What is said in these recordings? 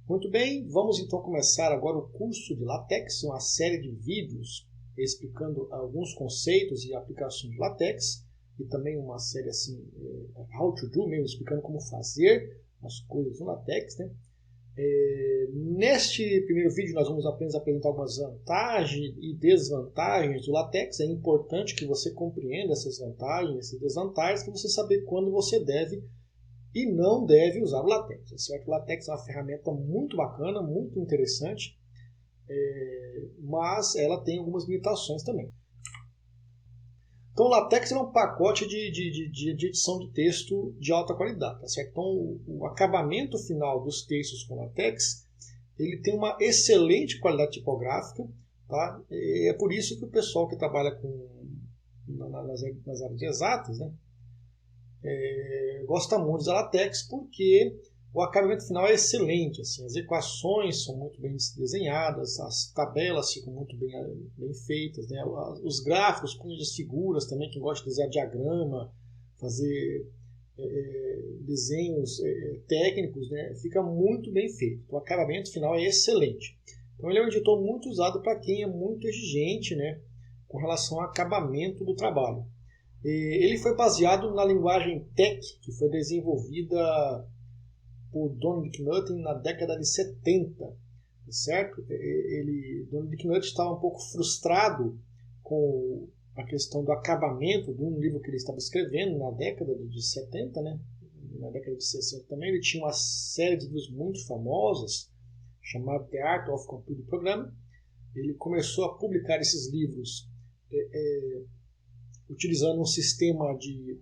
Muito bem, vamos então começar agora o curso de LaTeX, uma série de vídeos explicando alguns conceitos e aplicações de LaTeX, e também uma série assim, how to do mesmo, explicando como fazer as coisas no LaTeX, né? Neste primeiro vídeo nós vamos apenas apresentar algumas vantagens e desvantagens do LaTeX. É importante que você compreenda essas vantagens, essas desvantagens, para você saber quando você deve e não deve usar o LaTeX. Certo? O LaTeX é uma ferramenta muito bacana, muito interessante, mas ela tem algumas limitações também. Então o LaTeX é um pacote de edição de texto de alta qualidade. Tá certo? Então o acabamento final dos textos com LaTeX ele tem uma excelente qualidade tipográfica. Tá? É por isso que o pessoal que trabalha nas áreas de exatas, né, gosta muito de usar LaTeX porque o acabamento final é excelente. Assim, as equações são muito bem desenhadas, as tabelas ficam muito bem feitas, né? Os gráficos com as figuras também, quem gosta de desenhar diagrama, fazer desenhos técnicos, né? Fica muito bem feito. O acabamento final é excelente. Então ele é um editor muito usado para quem é muito exigente, né, com relação ao acabamento do trabalho. Ele foi baseado na linguagem TeX, que foi desenvolvida por Donald Knuth na década de 70, certo? Donald Knuth estava um pouco frustrado com a questão do acabamento de um livro que ele estava escrevendo na década de 70, né? Na década de 60 também. Ele tinha uma série de livros muito famosos, chamado The Art of Computer Programming. Ele começou a publicar esses livros utilizando um sistema de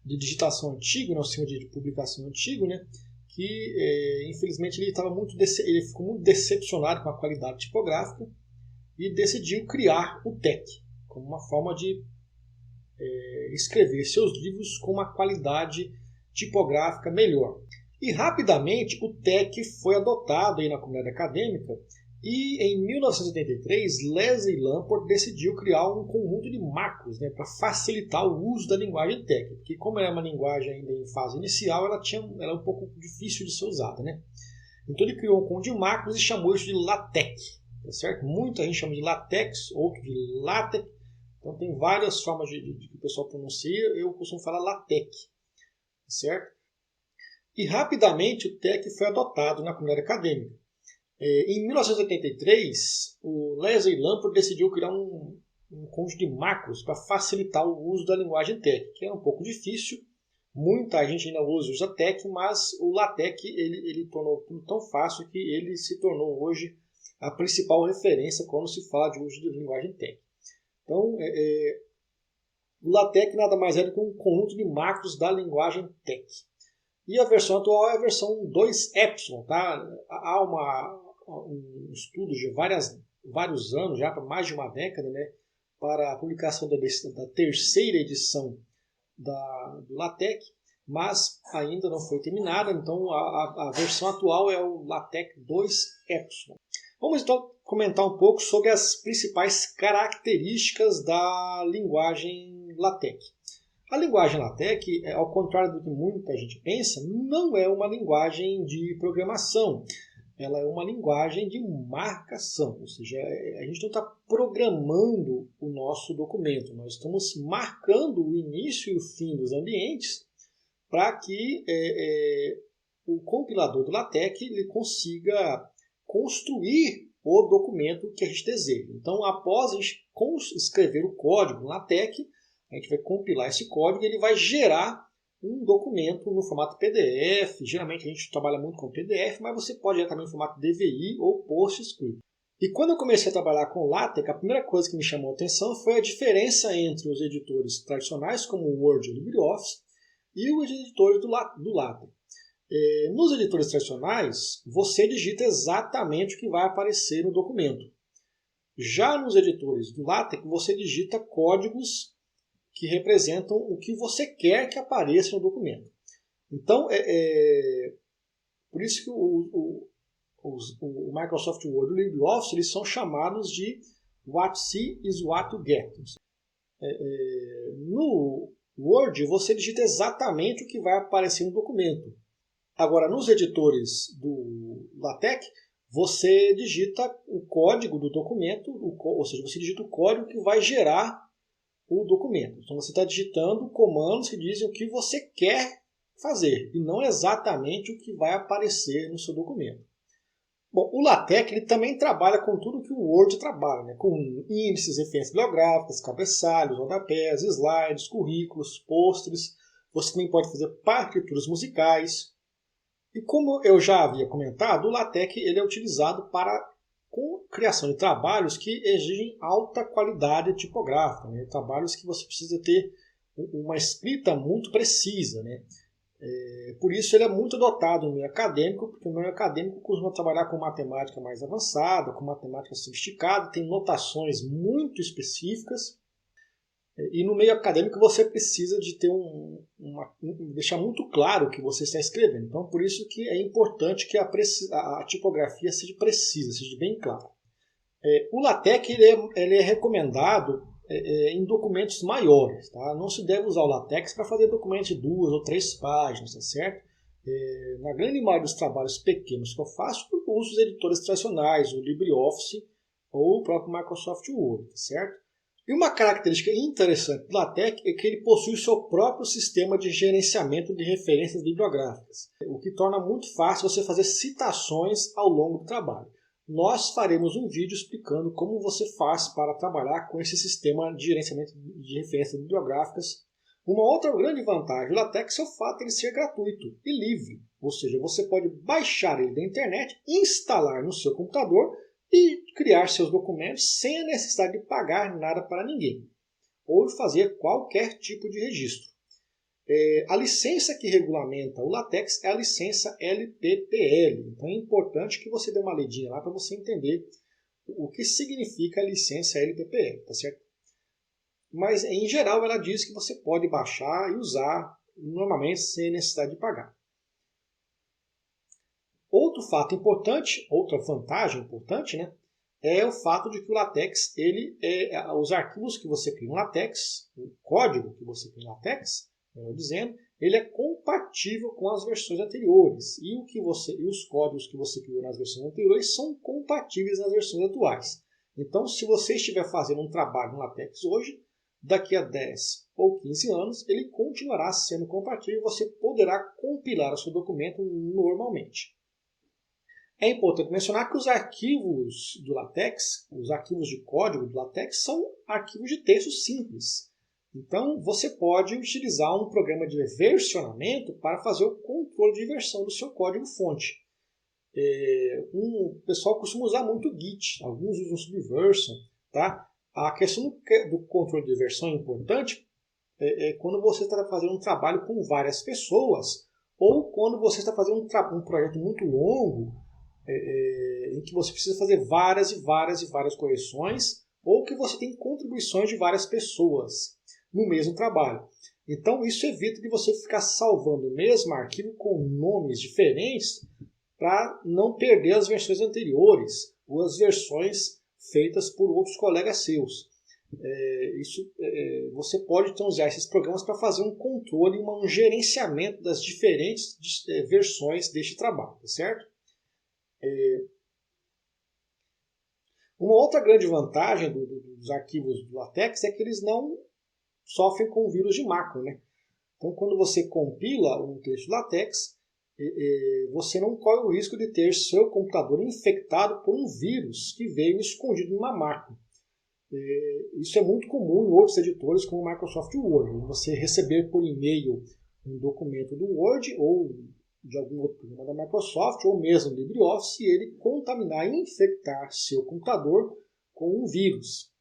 digitação antigo, né, um sistema de publicação antigo, né, que infelizmente ele ficou muito decepcionado com a qualidade tipográfica e decidiu criar o TeX como uma forma de escrever seus livros com uma qualidade tipográfica melhor. E rapidamente o TeX foi adotado aí na comunidade acadêmica. E em 1983, Leslie Lamport decidiu criar um conjunto de macros, né, para facilitar o uso da linguagem TeX. Porque como era uma linguagem ainda em fase inicial, ela era um pouco difícil de ser usada. Né? Então ele criou um conjunto de macros e chamou isso de LaTeX. Tá certo? Muita gente chama de LaTeX, outro de LaTeX. Então tem várias formas de que o pessoal pronuncia. Eu costumo falar LaTeX. Tá certo? E rapidamente o TeX foi adotado na comunidade acadêmica. Em 1983, o Leslie Lamport decidiu criar um conjunto de macros para facilitar o uso da linguagem TeX, que é um pouco difícil. Muita gente ainda usa TeX, mas o LaTeX ele tornou tudo tão fácil que ele se tornou hoje a principal referência quando se fala de uso de linguagem TeX. Então, o LaTeX nada mais é do que um conjunto de macros da linguagem TeX. E a versão atual é a versão 2Y. Tá? Há um estudo de vários anos, já para mais de uma década, né, para a publicação da terceira edição do LaTeX, mas ainda não foi terminada, então a versão atual é o LaTeX 2Y. Vamos então comentar um pouco sobre as principais características da linguagem LaTeX. A linguagem LaTeX, ao contrário do que muita gente pensa, não é uma linguagem de programação. Ela é uma linguagem de marcação, ou seja, a gente não está programando o nosso documento, nós estamos marcando o início e o fim dos ambientes para que o compilador do LaTeX ele consiga construir o documento que a gente deseja. Então, após a gente escrever o código no LaTeX, a gente vai compilar esse código e ele vai gerar um documento no formato PDF. Geralmente a gente trabalha muito com PDF, mas você pode gerar também no formato DVI ou PostScript. E quando eu comecei a trabalhar com LaTeX, a primeira coisa que me chamou a atenção foi a diferença entre os editores tradicionais, como o Word e o LibreOffice, e os editores do LaTeX. Nos editores tradicionais, você digita exatamente o que vai aparecer no documento. Já nos editores do LaTeX, você digita códigos que representam o que você quer que apareça no documento. Então, por isso que o Microsoft Word e o LibreOffice eles são chamados de what you see is what you get. No Word, você digita exatamente o que vai aparecer no documento. Agora, nos editores do LaTeX, você digita o código do documento, ou seja, você digita o código que vai gerar o documento. Então você está digitando comandos que dizem o que você quer fazer e não exatamente o que vai aparecer no seu documento. Bom, o LaTeX ele também trabalha com tudo que o Word trabalha, né? Com índices, referências bibliográficas, cabeçalhos, rodapés, slides, currículos, pôsteres. Você também pode fazer partituras musicais. E como eu já havia comentado, o LaTeX ele é utilizado para com criação de trabalhos que exigem alta qualidade tipográfica, né? Trabalhos que você precisa ter uma escrita muito precisa, né? Por isso ele é muito adotado no meio acadêmico, porque no meio acadêmico costuma trabalhar com matemática mais avançada, com matemática sofisticada, tem notações muito específicas. E no meio acadêmico você precisa de ter deixar muito claro o que você está escrevendo. Então, por isso que é importante que a tipografia seja precisa, seja bem clara. O LaTeX ele é recomendado em documentos maiores. Tá? Não se deve usar o LaTeX para fazer documentos de 2 ou 3 páginas, tá certo? Na grande maioria dos trabalhos pequenos que eu faço, eu uso os editores tradicionais, o LibreOffice ou o próprio Microsoft Word, tá certo? E uma característica interessante do LaTeX é que ele possui seu próprio sistema de gerenciamento de referências bibliográficas, o que torna muito fácil você fazer citações ao longo do trabalho. Nós faremos um vídeo explicando como você faz para trabalhar com esse sistema de gerenciamento de referências bibliográficas. Uma outra grande vantagem do LaTeX é o fato de ele ser gratuito e livre, ou seja, você pode baixar ele da internet, instalar no seu computador e criar seus documentos sem a necessidade de pagar nada para ninguém, ou de fazer qualquer tipo de registro. A licença que regulamenta o LaTeX é a licença LPPL, então é importante que você dê uma lidinha lá para você entender o que significa a licença LPPL, tá certo? Mas em geral ela diz que você pode baixar e usar normalmente sem necessidade de pagar. Outro fato importante, outra vantagem importante, né, é o fato de que o LaTeX, os arquivos que você cria em LaTeX, o código que você cria em LaTeX, melhor dizendo, ele é compatível com as versões anteriores. E os códigos que você criou nas versões anteriores são compatíveis nas versões atuais. Então, se você estiver fazendo um trabalho no LaTeX hoje, daqui a 10 ou 15 anos, ele continuará sendo compatível e você poderá compilar o seu documento normalmente. É importante mencionar que os arquivos do LaTeX, os arquivos de código do LaTeX, são arquivos de texto simples. Então, você pode utilizar um programa de versionamento para fazer o controle de versão do seu código-fonte. O pessoal costuma usar muito o Git, alguns usam o Subversion. Tá? A questão do controle de versão é importante quando você está fazendo um trabalho com várias pessoas ou quando você está fazendo um projeto muito longo, em que você precisa fazer várias e várias e várias correções, ou que você tem contribuições de várias pessoas no mesmo trabalho. Então isso evita de você ficar salvando o mesmo arquivo com nomes diferentes para não perder as versões anteriores ou as versões feitas por outros colegas seus. Você pode então usar esses programas para fazer um controle, um gerenciamento das diferentes versões deste trabalho, tá certo? Uma outra grande vantagem dos arquivos do LaTeX é que eles não sofrem com vírus de macro, né? Então, quando você compila um texto LaTeX, você não corre o risco de ter seu computador infectado por um vírus que veio escondido em uma macro. Isso é muito comum em outros editores como o Microsoft Word. Você receber por e-mail um documento do Word ou de algum outro programa da Microsoft ou mesmo LibreOffice e ele contaminar e infectar seu computador com um vírus.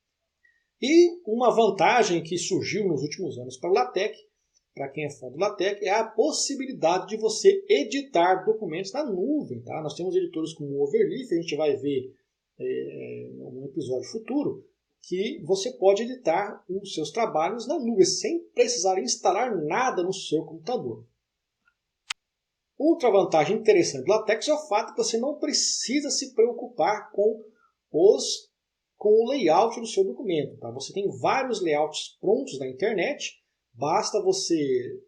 E uma vantagem que surgiu nos últimos anos para o LaTeX, para quem é fã do LaTeX, é a possibilidade de você editar documentos na nuvem. Tá? Nós temos editores como o Overleaf, a gente vai ver em um episódio futuro, que você pode editar os seus trabalhos na nuvem, sem precisar instalar nada no seu computador. Outra vantagem interessante do LaTeX é o fato que você não precisa se preocupar com o layout do seu documento. Tá? Você tem vários layouts prontos na internet, basta você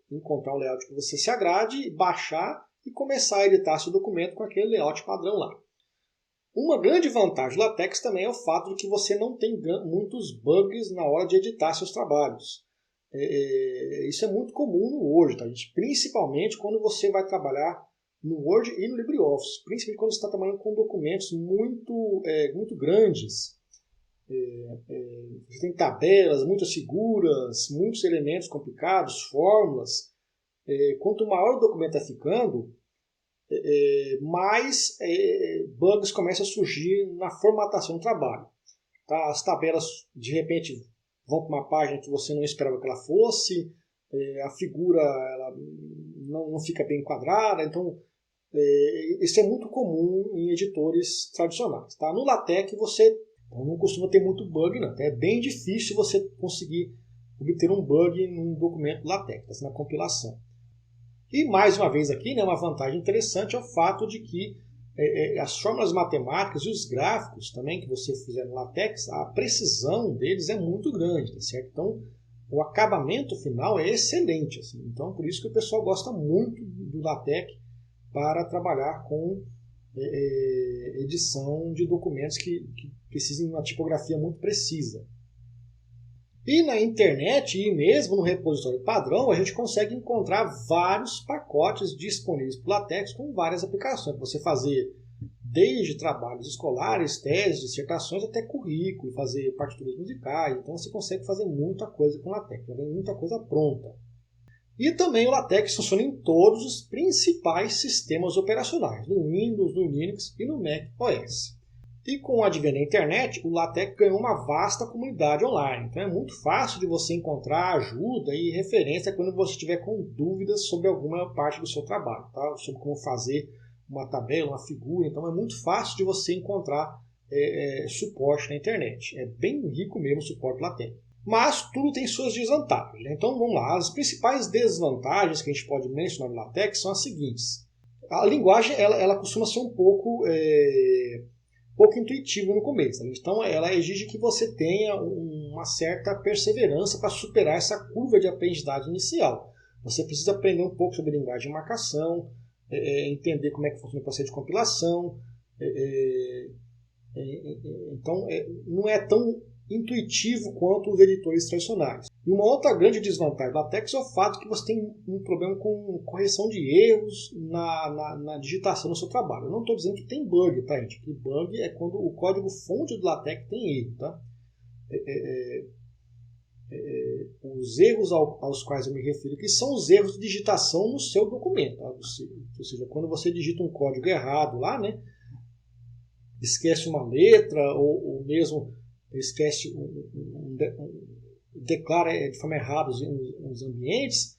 encontrar um layout que você se agrade, baixar e começar a editar seu documento com aquele layout padrão lá. Uma grande vantagem do LaTeX também é o fato de que você não tem muitos bugs na hora de editar seus trabalhos. Isso é muito comum no Word, tá, gente? Principalmente quando você vai trabalhar no Word e no LibreOffice, principalmente quando você está trabalhando com documentos muito grandes. Você tem tabelas, muitas figuras, muitos elementos complicados, fórmulas. Quanto maior o documento está ficando, mais bugs começam a surgir na formatação do trabalho. Tá? As tabelas, de repente, vão para uma página que você não esperava que ela fosse, a figura ela não fica bem enquadrada, então isso é muito comum em editores tradicionais. Tá? No LaTeX você não costuma ter muito bug, não. É bem difícil você conseguir obter um bug num documento LaTeX, na compilação. E mais uma vez aqui, né, uma vantagem interessante é o fato de que as fórmulas matemáticas e os gráficos também que você fizer no LaTeX, a precisão deles é muito grande, tá certo? Então, o acabamento final é excelente. Assim. Então, por isso que o pessoal gosta muito do LaTeX para trabalhar com edição de documentos que precisem de uma tipografia muito precisa. E na internet e mesmo no repositório padrão, a gente consegue encontrar vários pacotes disponíveis para o LaTeX com várias aplicações. Para você fazer desde trabalhos escolares, teses, dissertações, até currículo, fazer partituras musicais. Então você consegue fazer muita coisa com o LaTeX, já vem muita coisa pronta. E também o LaTeX funciona em todos os principais sistemas operacionais, no Windows, no Linux e no Mac OS. E com o advento da internet, o LaTeX ganhou uma vasta comunidade online. Então é muito fácil de você encontrar ajuda e referência quando você estiver com dúvidas sobre alguma parte do seu trabalho, tá? Sobre como fazer uma tabela, uma figura. Então é muito fácil de você encontrar suporte na internet. É bem rico mesmo o suporte LaTeX. Mas tudo tem suas desvantagens. Né? Então vamos lá. As principais desvantagens que a gente pode mencionar no LaTeX são as seguintes. A linguagem ela costuma ser um pouco intuitivo no começo. Então, ela exige que você tenha uma certa perseverança para superar essa curva de aprendizagem inicial. Você precisa aprender um pouco sobre linguagem de marcação, entender como é que funciona o processo de compilação. Então, não é tão intuitivo quanto os editores tradicionais. E uma outra grande desvantagem do LaTeX é o fato que você tem um problema com correção de erros na digitação do seu trabalho. Eu não estou dizendo que tem bug, tá, gente? Que bug é quando o código-fonte do LaTeX tem erro, tá? Os erros aos quais eu me refiro aqui são os erros de digitação no seu documento. Tá? Ou seja, quando você digita um código errado lá, né? Esquece uma letra ou mesmo esquece declara de forma errada os ambientes,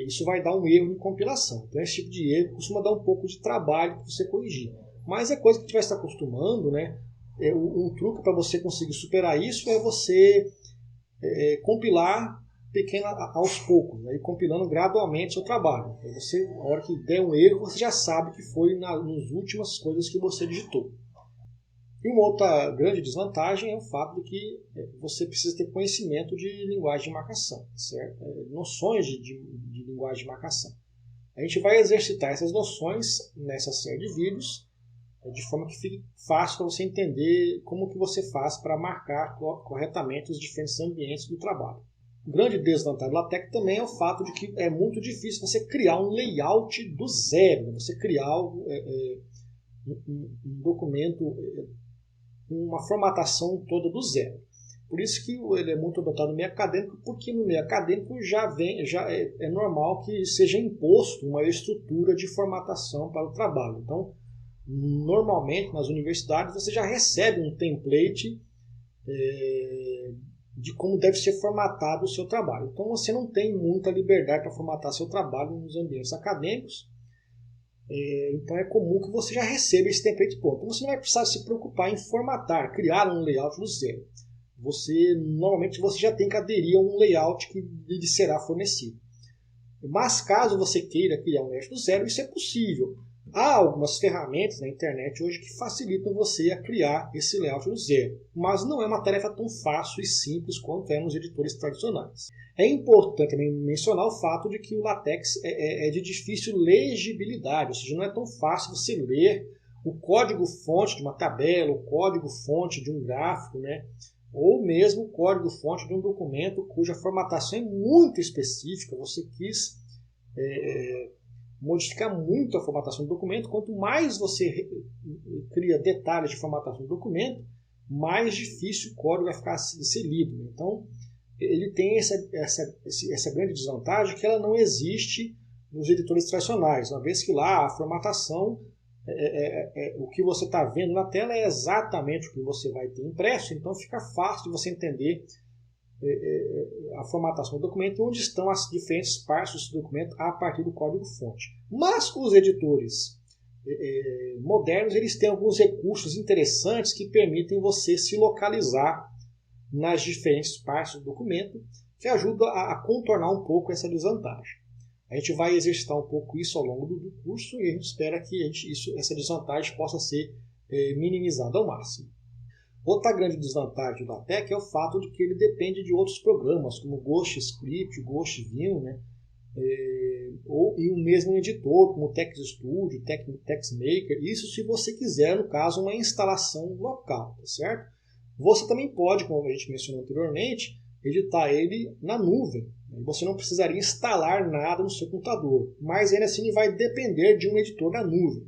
isso vai dar um erro de compilação. Então esse tipo de erro costuma dar um pouco de trabalho para você corrigir. Mas é coisa que a gente vai estar acostumando, né? Um truque para você conseguir superar isso é você compilar aos poucos, né? E compilando gradualmente o seu trabalho. Aí você, na hora que der um erro, você já sabe que foi nas últimas coisas que você digitou. E uma outra grande desvantagem é o fato de que você precisa ter conhecimento de linguagem de marcação, certo? Noções de linguagem de marcação. A gente vai exercitar essas noções nessa série de vídeos, de forma que fique fácil para você entender como que você faz para marcar corretamente os diferentes ambientes do trabalho. Grande desvantagem do LaTeX também é o fato de que é muito difícil você criar um layout do zero, né? Você criar um documento uma formatação toda do zero. Por isso que ele é muito adotado no meio acadêmico, porque no meio acadêmico já é normal que seja imposto uma estrutura de formatação para o trabalho. Então, normalmente nas universidades você já recebe um template de como deve ser formatado o seu trabalho. Então você não tem muita liberdade para formatar seu trabalho nos ambientes acadêmicos. Então é comum que você já receba esse template pronto. Então você não vai precisar se preocupar em formatar, criar um layout do zero. Normalmente você já tem que aderir a um layout que lhe será fornecido. Mas caso você queira criar um layout do zero, isso é possível. Há algumas ferramentas na internet hoje que facilitam você a criar esse layout do zero, mas não é uma tarefa tão fácil e simples quanto é nos editores tradicionais. É importante também mencionar o fato de que o LaTeX é de difícil legibilidade, ou seja, não é tão fácil você ler o código-fonte de uma tabela, o código-fonte de um gráfico, né? Ou mesmo o código-fonte de um documento cuja formatação é muito específica. Você quis modificar muito a formatação do documento. Quanto mais você cria detalhes de formatação do documento, mais difícil o código vai ficar de ser lido. Então, ele tem essa grande desvantagem que ela não existe nos editores tradicionais, uma vez que lá a formatação, o que você está vendo na tela é exatamente o que você vai ter impresso, então fica fácil de você entender a formatação do documento, onde estão as diferentes partes do documento a partir do código-fonte. Mas os editores modernos, eles têm alguns recursos interessantes que permitem você se localizar nas diferentes partes do documento, que ajuda a contornar um pouco essa desvantagem. A gente vai exercitar um pouco isso ao longo do curso e a gente espera que essa desvantagem possa ser minimizada ao máximo. Outra grande desvantagem do LaTeX é o fato de que ele depende de outros programas, como o GhostScript, o GhostVim, né? E o mesmo editor, como o TextStudio, o TextMaker. Isso se você quiser, no caso, uma instalação local, tá certo? Você também pode, como a gente mencionou anteriormente, editar ele na nuvem. Você não precisaria instalar nada no seu computador, mas ainda assim ele vai depender de um editor na nuvem.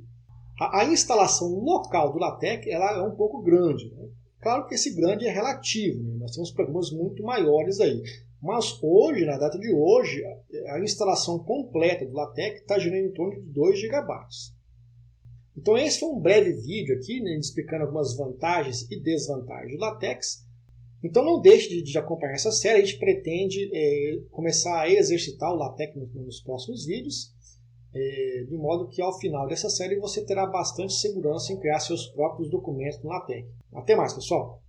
A instalação local do LaTeX ela é um pouco grande, né? Claro que esse grande é relativo, né? Nós temos programas muito maiores aí. Mas hoje, na data de hoje, a instalação completa do LaTeX está girando em torno de 2 GB. Então esse foi um breve vídeo aqui, né, explicando algumas vantagens e desvantagens do LaTeX. Então não deixe de acompanhar essa série, a gente pretende começar a exercitar o LaTeX nos próximos vídeos, de modo que ao final dessa série você terá bastante segurança em criar seus próprios documentos no LaTeX. Até mais, pessoal!